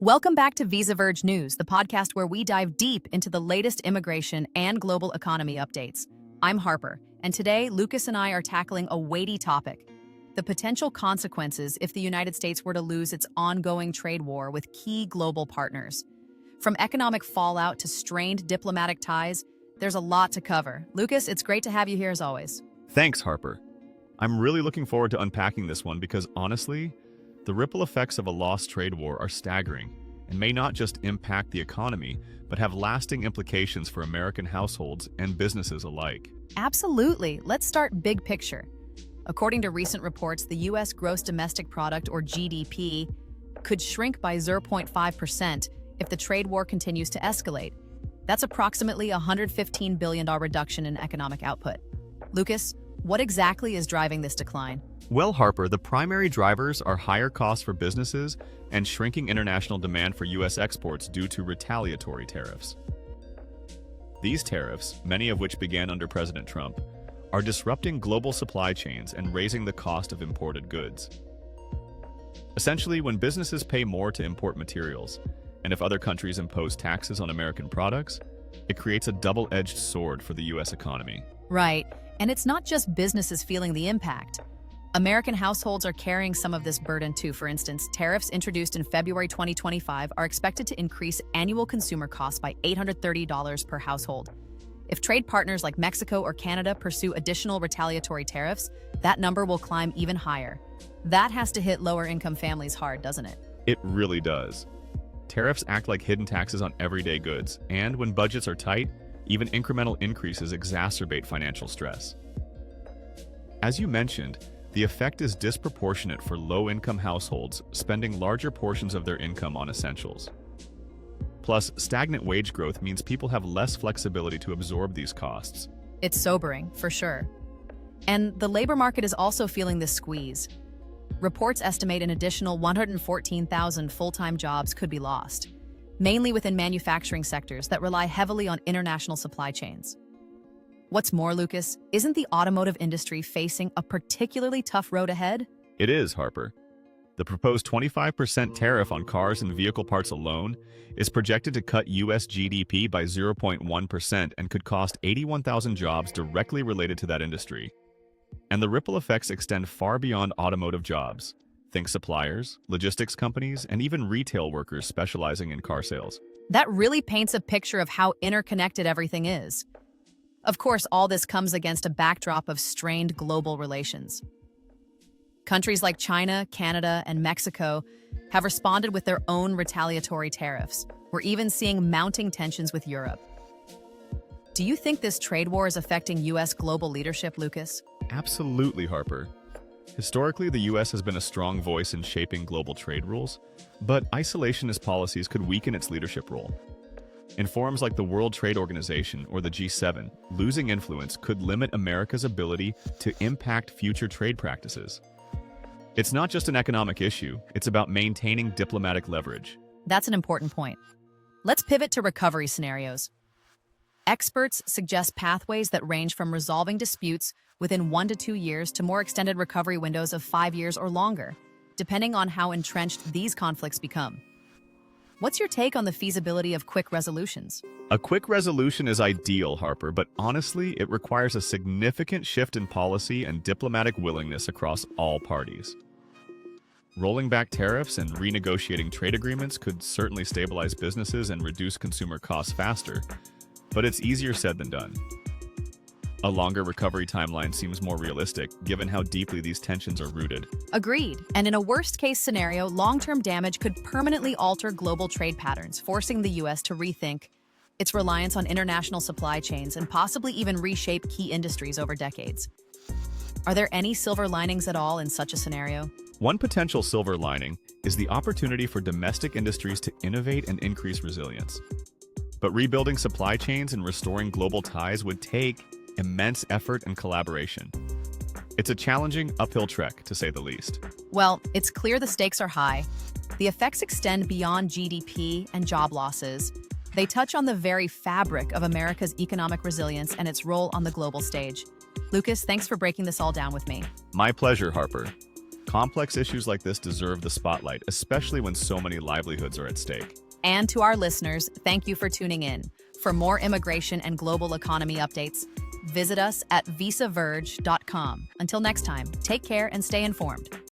Welcome back to Visa Verge News, the podcast where we dive deep into the latest immigration and global economy updates. I'm Harper, and today Lucas and I are tackling a weighty topic: the potential consequences if the United States were to lose its ongoing trade war with key global partners. From economic fallout to strained diplomatic ties, there's a lot to cover. Lucas, it's great to have you here as always. Thanks, Harper. I'm really looking forward to unpacking this one because, honestly, the ripple effects of a lost trade war are staggering and may not just impact the economy, but have lasting implications for American households and businesses alike. Absolutely. Let's start big picture. According to recent reports, the U.S. gross domestic product, or GDP, could shrink by 0.5% if the trade war continues to escalate. That's approximately a $115 billion reduction in economic output. Lucas, what exactly is driving this decline? Well, Harper, the primary drivers are higher costs for businesses and shrinking international demand for U.S. exports due to retaliatory tariffs. These tariffs, many of which began under President Trump, are disrupting global supply chains and raising the cost of imported goods. Essentially, when businesses pay more to import materials, and if other countries impose taxes on American products, it creates a double-edged sword for the U.S. economy. Right, and it's not just businesses feeling the impact. American households are carrying some of this burden too. For instance, tariffs introduced in February 2025 are expected to increase annual consumer costs by $830 per household. If trade partners like Mexico or Canada pursue additional retaliatory tariffs, that number will climb even higher. That has to hit lower-income families hard, doesn't it? It really does. Tariffs act like hidden taxes on everyday goods, and when budgets are tight, even incremental increases exacerbate financial stress. As you mentioned, the effect is disproportionate for low-income households spending larger portions of their income on essentials. Plus, stagnant wage growth means people have less flexibility to absorb these costs. It's sobering, for sure. And the labor market is also feeling this squeeze. Reports estimate an additional 114,000 full-time jobs could be lost, mainly within manufacturing sectors that rely heavily on international supply chains. What's more, Lucas, isn't the automotive industry facing a particularly tough road ahead? It is, Harper. The proposed 25% tariff on cars and vehicle parts alone is projected to cut U.S. GDP by 0.1% and could cost 81,000 jobs directly related to that industry. And the ripple effects extend far beyond automotive jobs. Think suppliers, logistics companies, and even retail workers specializing in car sales. That really paints a picture of how interconnected everything is. Of course, all this comes against a backdrop of strained global relations. Countries like China, Canada, and Mexico have responded with their own retaliatory tariffs. We're even seeing mounting tensions with Europe. Do you think this trade war is affecting U.S. global leadership, Lucas? Absolutely, Harper. Historically, the U.S. has been a strong voice in shaping global trade rules, but isolationist policies could weaken its leadership role. In forums like the World Trade Organization or the G7, losing influence could limit America's ability to impact future trade practices. It's not just an economic issue, it's about maintaining diplomatic leverage. That's an important point. Let's pivot to recovery scenarios. Experts suggest pathways that range from resolving disputes within 1 to 2 years to more extended recovery windows of 5 years or longer, depending on how entrenched these conflicts become. What's your take on the feasibility of quick resolutions? A quick resolution is ideal, Harper, but honestly, it requires a significant shift in policy and diplomatic willingness across all parties. Rolling back tariffs and renegotiating trade agreements could certainly stabilize businesses and reduce consumer costs faster, but it's easier said than done. A longer recovery timeline seems more realistic, given how deeply these tensions are rooted. Agreed. And in a worst-case scenario, long-term damage could permanently alter global trade patterns, forcing the U.S. to rethink its reliance on international supply chains and possibly even reshape key industries over decades. Are there any silver linings at all in such a scenario? One potential silver lining is the opportunity for domestic industries to innovate and increase resilience. But rebuilding supply chains and restoring global ties would take immense effort and collaboration. It's a challenging uphill trek, to say the least. Well, it's clear the stakes are high. The effects extend beyond GDP and job losses. They touch on the very fabric of America's economic resilience and its role on the global stage. Lucas, thanks for breaking this all down with me. My pleasure, Harper. Complex issues like this deserve the spotlight, especially when so many livelihoods are at stake. And to our listeners, thank you for tuning in. For more immigration and global economy updates, visit us at visaverge.com. Until next time, take care and stay informed.